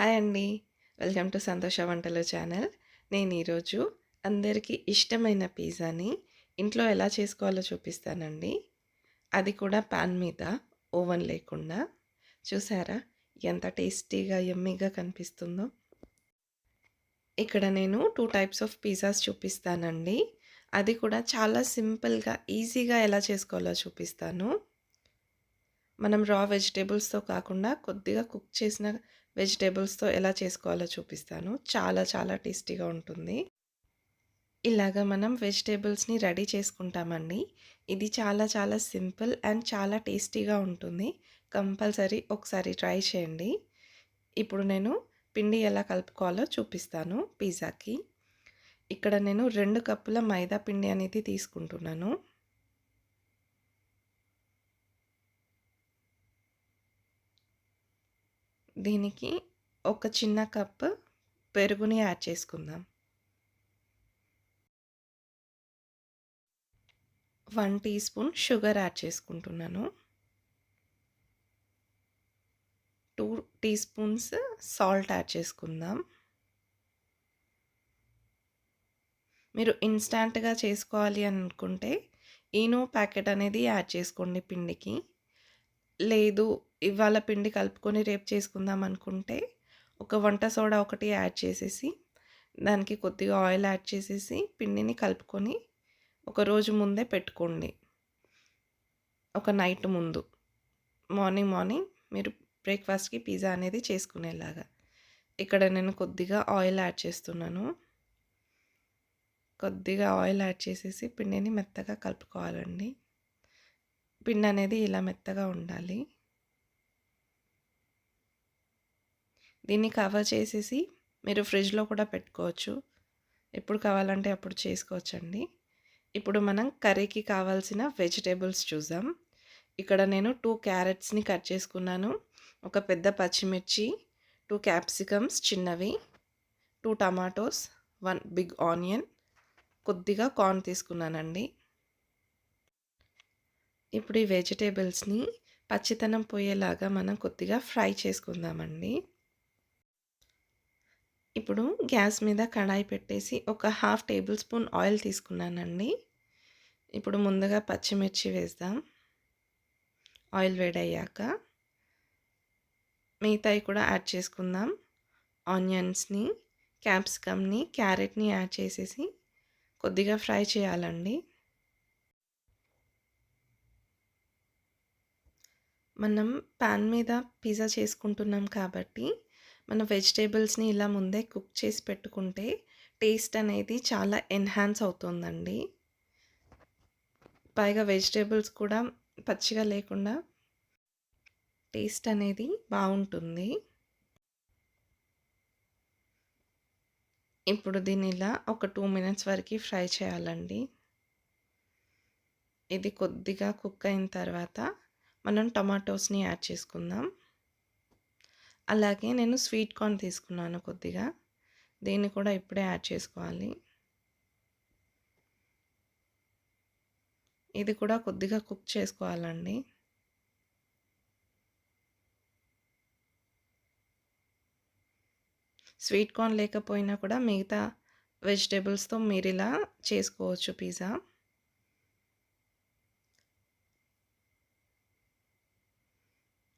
Hi అండి. Welcome to సంతోష వంటలు ఛానల్. నేను ఈరోజు అందరికీ ఇష్టమైన పిజ్జాని ఇంట్లో ఎలా చేసుకోవాలో చూపిస్తానండి. అది కూడా పాన్ మీద, ఓవెన్ లేకుండా. చూసారా ఎంత టేస్టీగా, యమ్మీగా కనిపిస్తుందో. ఇక్కడ నేను 2 టైప్స్ ఆఫ్ పిజ్జాస్ చూపిస్తానండి. అది కూడా చాలా సింపుల్‌గా, ఈజీగా ఎలా చేసుకోవాలో చూపిస్తాను. మనం రా వెజిటబుల్స్‌తో కాకుండా కొద్దిగా కుక్ చేసిన వెజిటబుల్స్‌తో ఎలా చేసుకోవాలో చూపిస్తాను. చాలా చాలా టేస్టీగా ఉంటుంది. ఇలాగ మనం వెజిటబుల్స్‌ని రెడీ చేసుకుంటామండి. ఇది చాలా చాలా సింపుల్ అండ్ చాలా టేస్టీగా ఉంటుంది. కంపల్సరీ ఒకసారి ట్రై చేయండి. ఇప్పుడు నేను పిండి ఎలా కలుపుకోవాలో చూపిస్తాను పిజ్జాకి. ఇక్కడ నేను 2 కప్పుల మైదా పిండి అనేది తీసుకుంటున్నాను. దీనికి ఒక చిన్న కప్ పెరుగుని యాడ్ చేసుకుందాం. 1 టీ స్పూన్ షుగర్ యాడ్ చేసుకుంటున్నాను. 2 టీ స్పూన్స్ సాల్ట్ యాడ్ చేసుకుందాం. మీరు ఇన్‌స్టాంట్‌గా చేసుకోవాలి అనుకుంటే ఈనో ప్యాకెట్ అనేది యాడ్ చేసుకోండి పిండికి. లేదు ఇవాళ పిండి కలుపుకొని రేపు చేసుకుందాం అనుకుంటే ఒక వంట సోడా ఒకటి యాడ్ చేసేసి దానికి కొద్దిగా ఆయిల్ యాడ్ చేసేసి పిండిని కలుపుకొని ఒక రోజు ముందే పెట్టుకోండి. ఒక నైట్ ముందు. మార్నింగ్ మీరు బ్రేక్‌ఫాస్ట్‌కి పిజ్జా అనేది చేసుకునేలాగా. ఇక్కడ నేను కొద్దిగా ఆయిల్ యాడ్ చేస్తున్నాను. కొద్దిగా ఆయిల్ యాడ్ చేసేసి పిండిని మెత్తగా కలుపుకోవాలండి. పిండి అనేది ఇలా మెత్తగా ఉండాలి. దీన్ని కవర్ చేసేసి మీరు ఫ్రిడ్జ్‌లో కూడా పెట్టుకోవచ్చు. ఎప్పుడు కావాలంటే అప్పుడు చేసుకోవచ్చండి. ఇప్పుడు మనం కర్రీకి కావాల్సిన వెజిటబుల్స్ చూద్దాం. ఇక్కడ నేను 2 క్యారెట్స్‌ని కట్ చేసుకున్నాను. ఒక పెద్ద పచ్చిమిర్చి, 2 క్యాప్సికమ్స్ చిన్నవి, 2 టమాటోస్, 1 బిగ్ ఆనియన్, కొద్దిగా కార్న్ తీసుకున్నానండి. ఇప్పుడు ఈ వెజిటబుల్స్‌ని పచ్చితనం పోయేలాగా మనం కొద్దిగా ఫ్రై చేసుకుందామండి. ఇప్పుడు గ్యాస్ మీద కడాయి పెట్టేసి ఒక హాఫ్ టేబుల్ స్పూన్ ఆయిల్ తీసుకున్నానండి. ఇప్పుడు ముందుగా పచ్చిమిర్చి వేద్దాం. ఆయిల్ వేడయ్యాక మిగతాయి కూడా యాడ్ చేసుకుందాం. ఆనియన్స్‌ని, క్యాప్సికమ్‌ని, క్యారెట్‌ని యాడ్ చేసేసి కొద్దిగా ఫ్రై చేయాలండి. మనం పాన్ మీద పిజ్జా చేసుకుంటున్నాం కాబట్టి మన వెజిటబుల్స్‌ని ఇలా ముందే కుక్ చేసి పెట్టుకుంటే టేస్ట్ అనేది చాలా ఎన్హాన్స్ అవుతుందండి. పైగా వెజిటబుల్స్ కూడా పచ్చిగా లేకుండా టేస్ట్ అనేది బాగుంటుంది. ఇప్పుడు దీన్ని ఇలా ఒక 2 మినిట్స్ వరకు ఫ్రై చేయాలండి. ఇది కొద్దిగా కుక్ అయిన తర్వాత మనం టమాటోస్‌ని యాడ్ చేసుకుందాం. అలాగే నేను స్వీట్ కార్న్ తీసుకున్నాను కొద్దిగా. దీన్ని కూడా ఇప్పుడే యాడ్ చేసుకోవాలి. ఇది కూడా కొద్దిగా కుక్ చేసుకోవాలండి. స్వీట్ కార్న్ లేకపోయినా కూడా మిగతా వెజిటబుల్స్‌తో మీరిలా చేసుకోవచ్చు పిజ్జా.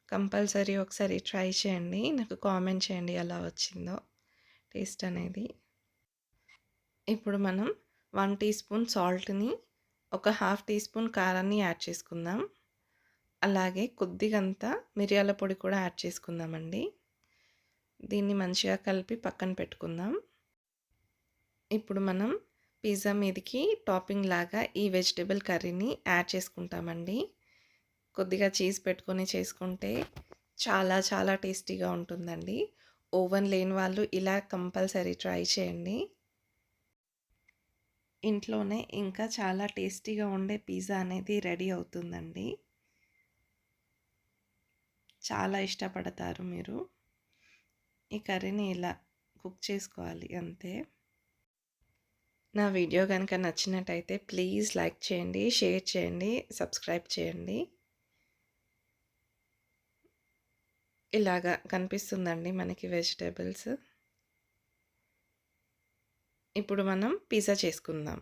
కంపల్సరీ ఒకసారి ట్రై చేయండి. నాకు కామెంట్ చేయండి ఎలా వచ్చిందో టేస్ట్ అనేది. ఇప్పుడు మనం 1 టీ స్పూన్ సాల్ట్‌ని, ఒక హాఫ్ టీ స్పూన్ కారాన్ని యాడ్ చేసుకుందాం. అలాగే కొద్దిగంత మిరియాల పొడి కూడా యాడ్ చేసుకుందామండి. దీన్ని మంచిగా కలిపి పక్కన పెట్టుకుందాం. ఇప్పుడు మనం పిజ్జా మీదకి టాపింగ్ లాగా ఈ వెజిటబుల్ కర్రీని యాడ్ చేసుకుంటామండి. కొద్దిగా చీజ్ పెట్టుకొని చేసుకుంటే చాలా చాలా టేస్టీగా ఉంటుందండి. ఓవెన్ లేని వాళ్ళు ఇలా కంపల్సరీ ట్రై చేయండి. ఇంట్లోనే ఇంకా చాలా టేస్టీగా ఉండే పిజ్జా అనేది రెడీ అవుతుందండి. చాలా ఇష్టపడతారు మీరు. ఈ కర్రీని ఇలా కుక్ చేసుకోవాలి అంతే. నా వీడియో కనుక నచ్చినట్టయితే ప్లీజ్ లైక్ చేయండి, షేర్ చేయండి, సబ్స్క్రైబ్ చేయండి. ఇలాగా కనిపిస్తుందండి మనకి వెజిటబుల్స్. ఇప్పుడు మనం పిజ్జా చేసుకుందాం.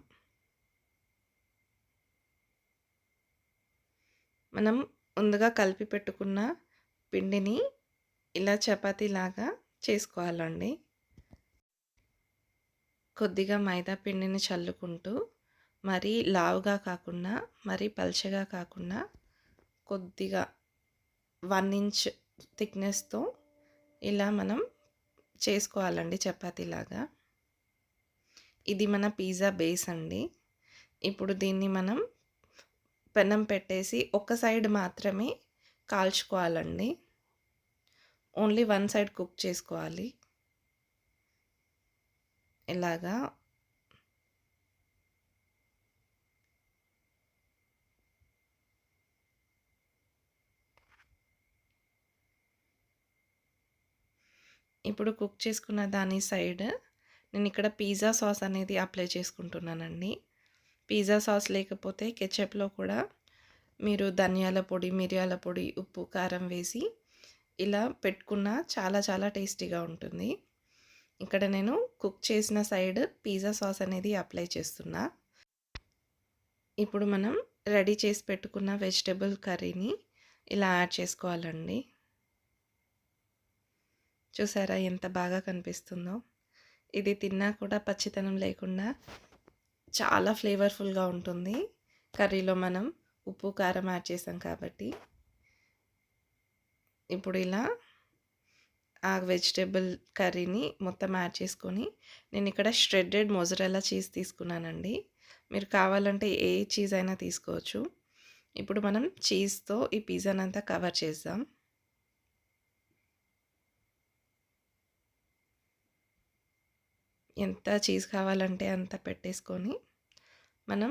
మనం ముందుగా కలిపి పెట్టుకున్న పిండిని ఇలా చపాతీలాగా చేసుకోవాలండి. కొద్దిగా మైదా పిండిని చల్లుకుంటూ మరీ లావుగా కాకుండా, మరీ పల్చగా కాకుండా కొద్దిగా 1 ఇంచ్ థిక్‌నెస్‌తో ఇలా మనం చేసుకోవాలండి చపాతీలాగా. ఇది మన పిజ్జా బేస్ అండి. ఇప్పుడు దీన్ని మనం పెనం పెట్టేసి ఒక సైడ్ మాత్రమే కాల్చుకోవాలండి. ఓన్లీ వన్ సైడ్ కుక్ చేసుకోవాలి. ఇలాగా ఇప్పుడు కుక్ చేసుకున్న దాని సైడ్ నేను ఇక్కడ పిజ్జా సాస్ అనేది అప్లై చేసుకుంటున్నానండి. పిజ్జా సాస్ లేకపోతే కెచప్‌లో కూడా మీరు ధనియాల పొడి, మిరియాల పొడి, ఉప్పు, కారం వేసి ఇలా పెట్టుకున్నా చాలా చాలా టేస్టీగా ఉంటుంది. ఇక్కడ నేను కుక్ చేసిన సైడ్ పిజ్జా సాస్ అనేది అప్లై చేస్తున్నా. ఇప్పుడు మనం రెడీ చేసి పెట్టుకున్న వెజిటబుల్ కర్రీని ఇలా యాడ్ చేసుకోవాలండి. చూసారా ఎంత బాగా కనిపిస్తుందో? ఇది తిన్నా కూడా పచ్చితనం లేకుండా చాలా ఫ్లేవర్ఫుల్‌గా ఉంటుంది. కర్రీలో మనం ఉప్పు, కారం యాడ్ చేసాం కాబట్టి. ఇప్పుడు ఇలా ఆ వెజిటబుల్ కర్రీని మొత్తం యాడ్ చేసుకొని, నేను ఇక్కడ ష్రెడెడ్ మొజరెల్లా చీజ్ తీసుకున్నానండి. మీరు కావాలంటే ఏ చీజ్ అయినా తీసుకోవచ్చు. ఇప్పుడు మనం చీజ్‌తో ఈ పిజ్జానంతా కవర్ చేద్దాం. ఎంత చీజ్ కావాలంటే అంత పెట్టేసుకొని, మనం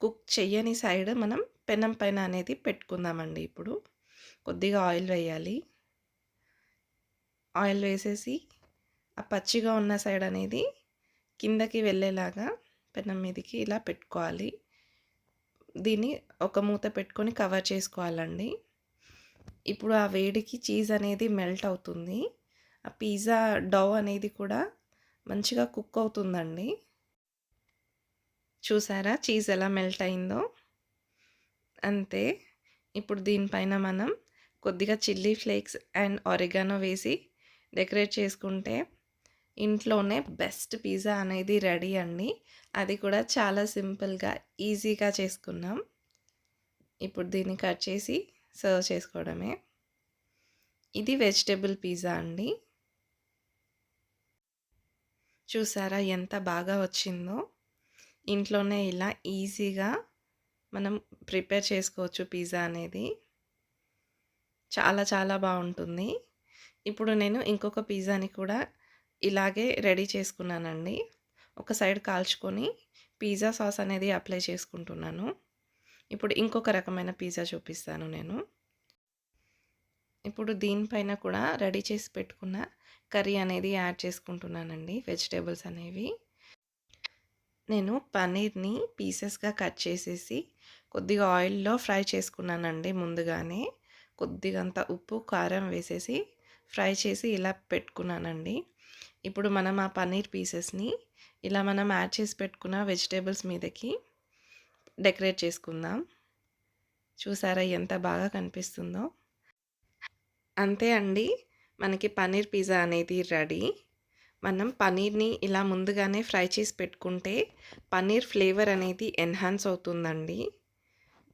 కుక్ చెయ్యని సైడ్ మనం పెనం పైన అనేది పెట్టుకుందామండి ఇప్పుడు. కొద్దిగా ఆయిల్ వేయాలి. ఆయిల్ వేసేసి ఆ పచ్చిగా ఉన్న సైడ్ అనేది కిందకి వెళ్ళేలాగా పెనం మీదకి ఇలా పెట్టుకోవాలి. దీన్ని ఒక మూత పెట్టుకొని కవర్ చేసుకోవాలండి. ఇప్పుడు ఆ వేడికి చీజ్ అనేది మెల్ట్ అవుతుంది. ఆ పిజ్జా డౌ అనేది కూడా మంచిగా కుక్ అవుతుందండి. చూసారా చీజ్ ఎలా మెల్ట్ అయిందో? అంతే. ఇప్పుడు దీనిపైన మనం కొద్దిగా చిల్లీ ఫ్లేక్స్ అండ్ ఆరిగానో వేసి డెకరేట్ చేసుకుంటే ఇంట్లోనే బెస్ట్ పిజ్జా అనేది రెడీ అండి. అది కూడా చాలా సింపుల్‌గా, ఈజీగా చేసుకున్నాం. ఇప్పుడు దీన్ని కట్ చేసి సర్వ్ చేసుకోవడమే. ఇది వెజిటబుల్ పిజ్జా అండి. చూసారా ఎంత బాగా వచ్చిందో? ఇంట్లోనే ఇలా ఈజీగా మనం ప్రిపేర్ చేసుకోవచ్చు పిజ్జా అనేది. చాలా చాలా బాగుంటుంది. ఇప్పుడు నేను ఇంకొక పిజ్జాని కూడా ఇలాగే రెడీ చేసుకున్నానండి. ఒక సైడ్ కాల్చుకొని పిజ్జా సాస్ అనేది అప్లై చేసుకుంటున్నాను. ఇప్పుడు ఇంకొక రకమైన పిజ్జా చూపిస్తాను నేను. ఇప్పుడు దీనిపైన కూడా రెడీ చేసి పెట్టుకున్న కర్రీ అనేది యాడ్ చేసుకుంటున్నానండి. వెజిటబుల్స్ అనేవి. నేను పన్నీర్‌ని పీసెస్‌గా కట్ చేసేసి కొద్దిగా ఆయిల్‌లో ఫ్రై చేసుకున్నానండి ముందుగానే. కొద్దిగంత ఉప్పు, కారం వేసేసి ఫ్రై చేసి ఇలా పెట్టుకున్నానండి. ఇప్పుడు మనం ఆ పన్నీర్ పీసెస్‌ని ఇలా మనం యాడ్ చేసి పెట్టుకున్న వెజిటబుల్స్ మీదకి డెకరేట్ చేసుకుందాం. చూసారా ఎంత బాగా కనిపిస్తుందో? అంతే అండి. మనకి పన్నీర్ పిజ్జా అనేది రెడీ. మనం పన్నీర్‌ని ఇలా ముందుగానే ఫ్రై చేసి పెట్టుకుంటే పన్నీర్ ఫ్లేవర్ అనేది ఎన్హాన్స్ అవుతుందండి.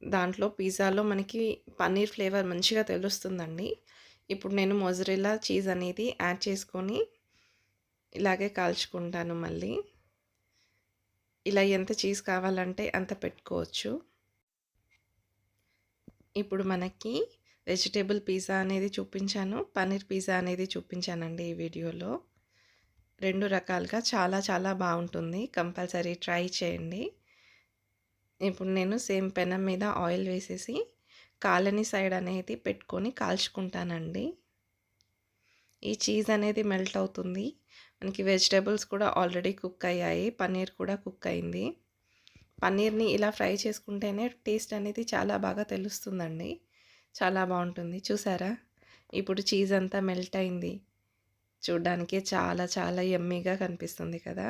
దాంట్లో పిజ్జాలో మనకి పన్నీర్ ఫ్లేవర్ మంచిగా తెలుస్తుందండి. ఇప్పుడు నేను మొజరెల్లా చీజ్ అనేది యాడ్ చేసుకొని ఇలాగే కాల్చుకుంటాను మళ్ళీ. ఇలా ఎంత చీజ్ కావాలంటే అంత పెట్టుకోవచ్చు. ఇప్పుడు మనకి వెజిటబుల్ పిజ్జా అనేది చూపించాను. పన్నీర్ పిజ్జా అనేది చూపించానండి ఈ వీడియోలో. 2 రకాలుగా చాలా చాలా బాగుంటుంది. కంపల్సరీ ట్రై చేయండి. ఇప్పుడు నేను సేమ్ పెనం మీద ఆయిల్ వేసేసి కాలని సైడ్ అనేది పెట్టుకొని కాల్చుకుంటానండి. ఈ చీజ్ అనేది మెల్ట్ అవుతుంది. మనకి వెజిటబుల్స్ కూడా ఆల్రెడీ కుక్ అయ్యాయి. పన్నీర్ కూడా కుక్ అయింది. పన్నీర్‌ని ఇలా ఫ్రై చేసుకుంటేనే టేస్ట్ అనేది చాలా బాగా తెలుస్తుందండి. చాలా బాగుంటుంది. చూసారా ఇప్పుడు చీజ్ అంతా మెల్ట్ అయింది. చూడ్డానికే చాలా చాలా యమ్మీగా కనిపిస్తుంది కదా!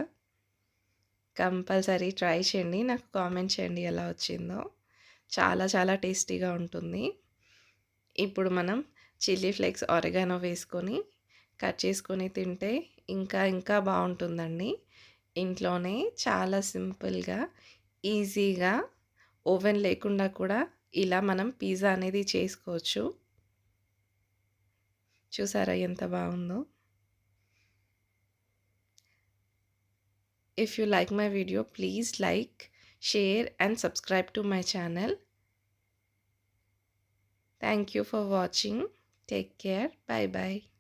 కంపల్సరీ ట్రై చేయండి. నాకు కామెంట్ చేయండి ఎలా వచ్చిందో. చాలా చాలా టేస్టీగా ఉంటుంది. ఇప్పుడు మనం చిల్లీ ఫ్లేక్స్, ఆరిగానో వేసుకొని కట్ చేసుకొని తింటే ఇంకా ఇంకా బావుంటుందండి. ఇంట్లోనే చాలా సింపుల్‌గా, ఈజీగా ఓవెన్ లేకుండా కూడా ఇలా మనం పిజ్జా అనేది చేసుకోవచ్చు. చూసారా ఎంత బావుందో? If you like my video, please like, share and subscribe to my channel. Thank you for watching. Take care. Bye bye.